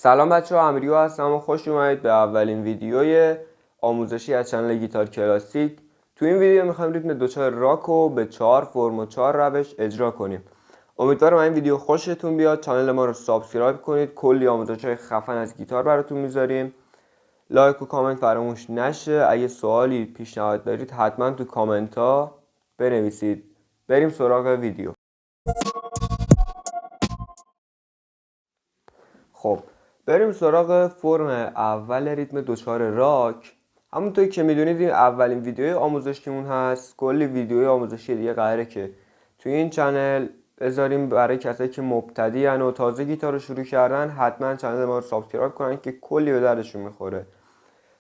سلام بچه‌ها، امیریو هستم و خوش اومدید به اولین ویدیوی آموزشی از چنل گیتار کلاسیک. تو این ویدیو میخوایم ریتم دوچار راک رو به 4 فرم و 4 روش اجرا کنیم. امیدوارم این ویدیو خوشتون بیاد. کانال ما رو سابسکرایب کنید، کلی آموزش‌های خفن از گیتار براتون میذاریم. لایک و کامنت فراموش نشه. اگه سوالی پیشنهاد دارید حتما تو کامنت ها بنویسید. بریم سراغ ویدیو. خب بریم سراغ فرم اول ریتم دوچار راک. همونطوری که میدونید این اولین ویدیوی آموزشیمون هست. کلی ویدیوی آموزشی دیگه قراره که توی این چنل بذاریم برای کسایی که مبتدی ان و تازه گیتار رو شروع کردن. حتما چنل ما رو سابسکرایب کنن که کلی به دردشون میخوره.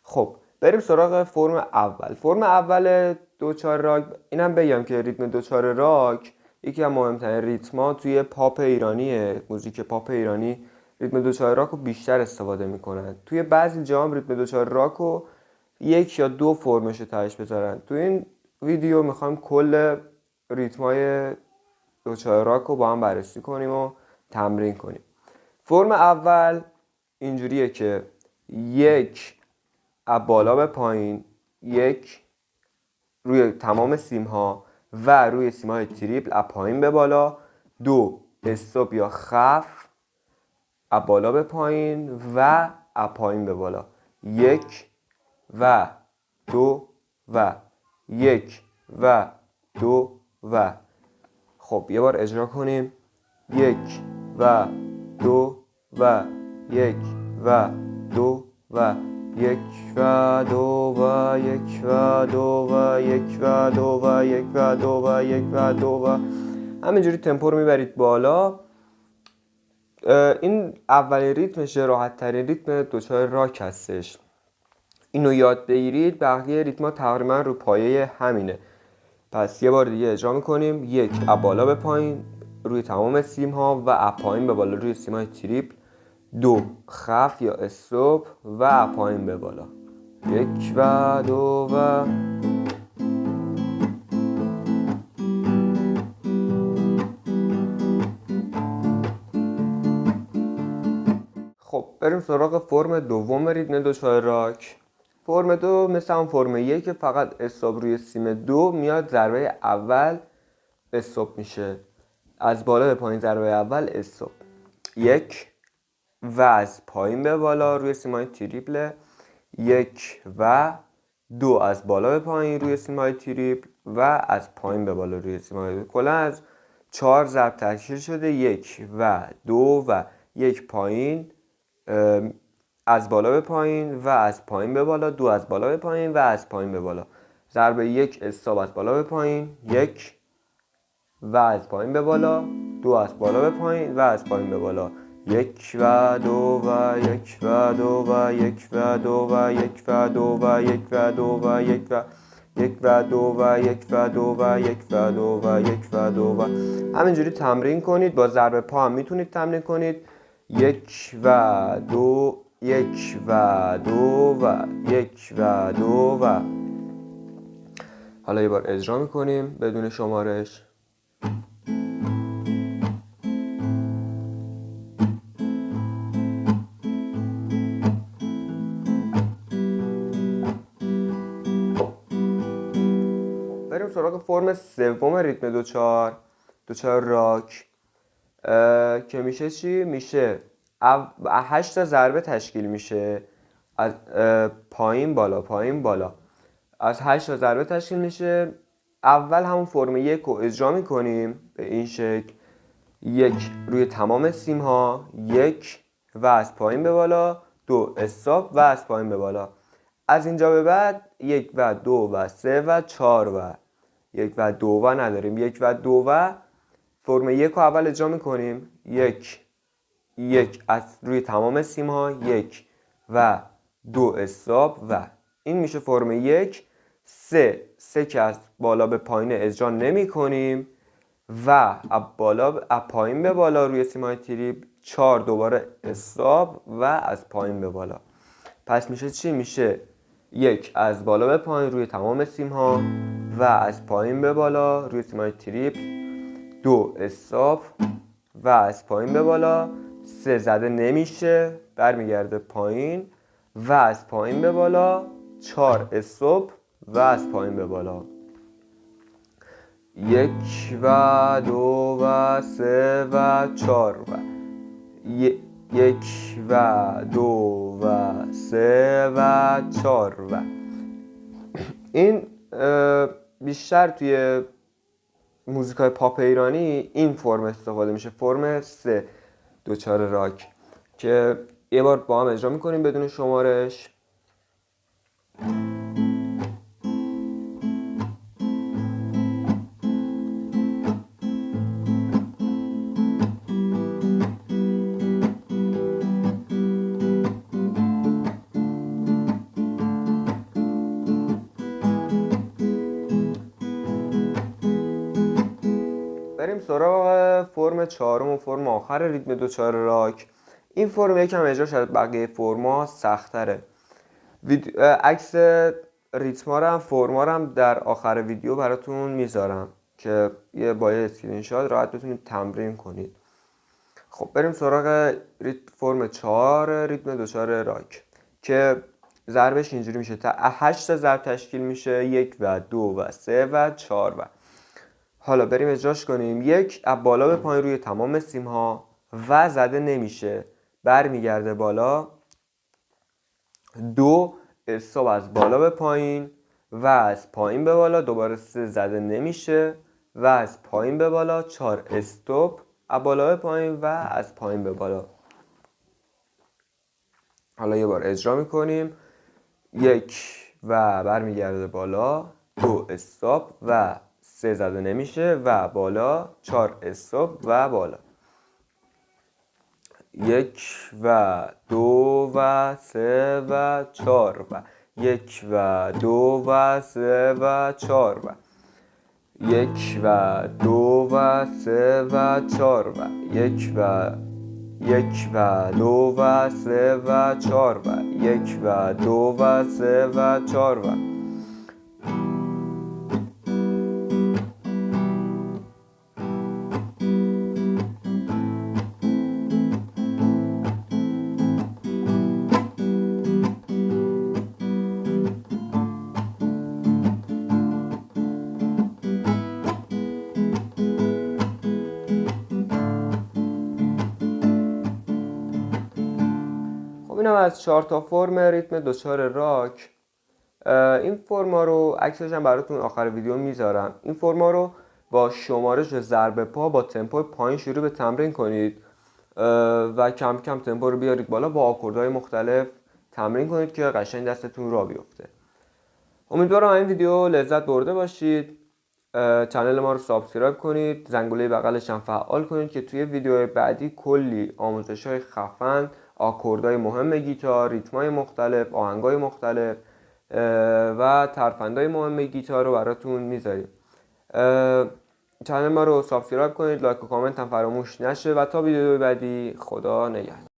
خب بریم سراغ فرم اول. فرم اول دوچار راک، اینم بگم که ریتم دوچار راک یکی از مهمترین ریتما توی پاپ ایرانیه. موزیک پاپ ایرانی ریتم دوچار راک رو بیشتر استفاده میکنن. توی بعضی جاها ریتم دوچار راک رو یک یا دو فرمش رو تهش بذارن. توی این ویدیو میخوایم کل ریتمای دوچار راک رو با هم بررسی کنیم و تمرین کنیم. فرم اول اینجوریه که یک از بالا به پایین، یک روی تمام سیم ها و روی سیم های تریپل از پایین به بالا، دو استاپ یا خف از بالا به پایین و از پایین به بالا، یک و دو و یک و دو و. خب یه بار اجرا کنیم. یک و دو و یک و دو و یک و دو و یک و دو و یک و دو و یک و دو و یک و دو و. همینجوری تمپو رو میبرید بالا. این اولین ریتمشه، راحت ترین ریتم دوچار راک هستش. اینو یاد بگیرید، بقیه ریتما تقریبا رو پایه همینه. پس یه بار دیگه اجرا میکنیم. یک از بالا به پایین روی تمام سیم ها و از پایین به بالا روی سیم های تریپل، دو خف یا استوپ و از پایین به بالا، یک و دو و. خب بریم سراغ فرم دوم ریتم دوچار راک. فرم دو مثل هم فرم یک که فقط استوپ روی سیم دو میاد، ضربه اول استوپ میشه. از بالا به پایین ضربه اول استوپ، یک و از پایین به بالا روی سیمای تریپل، یک و دو از بالا به پایین روی سیمای تریپل و از پایین به بالا روی سیمای. کلا از 4 ضرب تشکیل شده. یک و دو و یک پایین، از بالا به پایین و از پایین به بالا، دو از بالا به پایین و از پایین به بالا. ضربه یک استاپ از بالا به پایین، یک و از پایین به بالا، دو از بالا به پایین و از پایین به بالا، یک و دو و یک و دو و یک و دو و یک و دو و یک و dou و یک و یک و دو و یک و دو و یک و دو و یک و دو و. همینجوری تمرین کنید. با ضرب پا هم میتونید تمرین کنید. یک و دو، یک و دو و یک و دو و. حالا یه بار اجرا میکنیم بدون شمارش. بریم سراغ فرم سوم ریتم دوچار راک که میشه چی؟ میشه 8 تا ضربه تشکیل میشه، از پایین بالا پایین بالا، از 8 تا ضربه تشکیل میشه. اول همون فرم یک رو اجرا میکنیم به این شکل. یک روی تمام سیم ها، یک و از پایین به بالا، دو استاپ و از پایین به بالا. از اینجا به بعد یک و دو و سه و چهار و. یک و دو و نداریم. یک و دو و فرم یک رو اول اجرا میکنیم. یک از روی تمام سیم ها، یک و دو استاپ و. این میشه فرم یک. سه که از بالا به پایین اجرا نمی کنیم و از پایین به بالا روی سیمای تریپل، 4 دوباره استاپ و از پایین به بالا. پس میشه چی؟ میشه یک از بالا به پایین روی تمام سیم ها و از پایین به بالا روی سیمای تریپل، دو استاپ و از پایین به بالا، 3 زده نمیشه برمیگرده پایین و از پایین به بالا. 4 استاپ و از پایین به بالا. 1 و 2 و 3 و 4 و 1 و 2 و 3 و 4 و این بیشتر توی موزیکای پاپ ایرانی این فرم استفاده میشه، فرم 3 دو 4 راک، که یه بار با هم اجرا میکنیم بدون شمارش. بریم سراغ فرم چهارم و فرم آخر ریتم دو 4 راک. این فرم یکم اجراش از بقیه فرما سخت‌تره. عکس ریتما رو هم فرما رو هم در آخر ویدیو براتون میذارم که یه با یه اسکرین شات راحت بتونید تمرین کنید. خب بریم سراغ فرم 4 ریتم دو 4 راک که ضربش اینجوری میشه. تا 8 تا ضرب تشکیل میشه، 1 و 2 و 3 و 4 و حالا بریم اجراش کنیم. 1 از بالا به پایین روی تمام سیم ها و زده نمیشه برمیگرده بالا. 2 استاپ از بالا به پایین و از پایین به بالا. دوباره 3 زده نمیشه و از پایین به بالا. 4 استاپ از بالا به پایین و از پایین به بالا. حالا یه بار اجرا میکنیم. 1 و برمیگرده بالا. 2 استاپ و 3 زده نمیشه و بالا. 4 استاپ و بالا. 1 و 2 و 3 و 4 و 1 و 2 و 3 و 4 و 1 و 2 و 3 و 4 و 1 و 2 و 3 و 4 و 1 و 2 و 3 و 4 و اینم از 4 تا فرم ریتم دو 4 راک. این فرما رو عکسش هم براتون آخر ویدیو میذارم. این فرما رو با شمارش ضرب پا با تمپو پایین شروع به تمرین کنید و کم کم تمپو رو بیارید بالا، با آکوردهای مختلف تمرین کنید که قشنگ دستتون را بیفته. امیدوارم این ویدیو لذت برده باشید. چنل ما رو سابسکرایب کنید، زنگوله بغلش هم فعال کنید که توی ویدیو بعدی کلی آموزش‌های خفن، آکوردهای مهم گیتار، ریتم‌های مختلف، آهنگ‌های مختلف و ترفندهای مهم گیتار رو براتون میذاریم. چنل ما رو سابسکرایب کنید، لایک و کامنت هم فراموش نشه و تا ویدیو بعدی خدا نگهدار.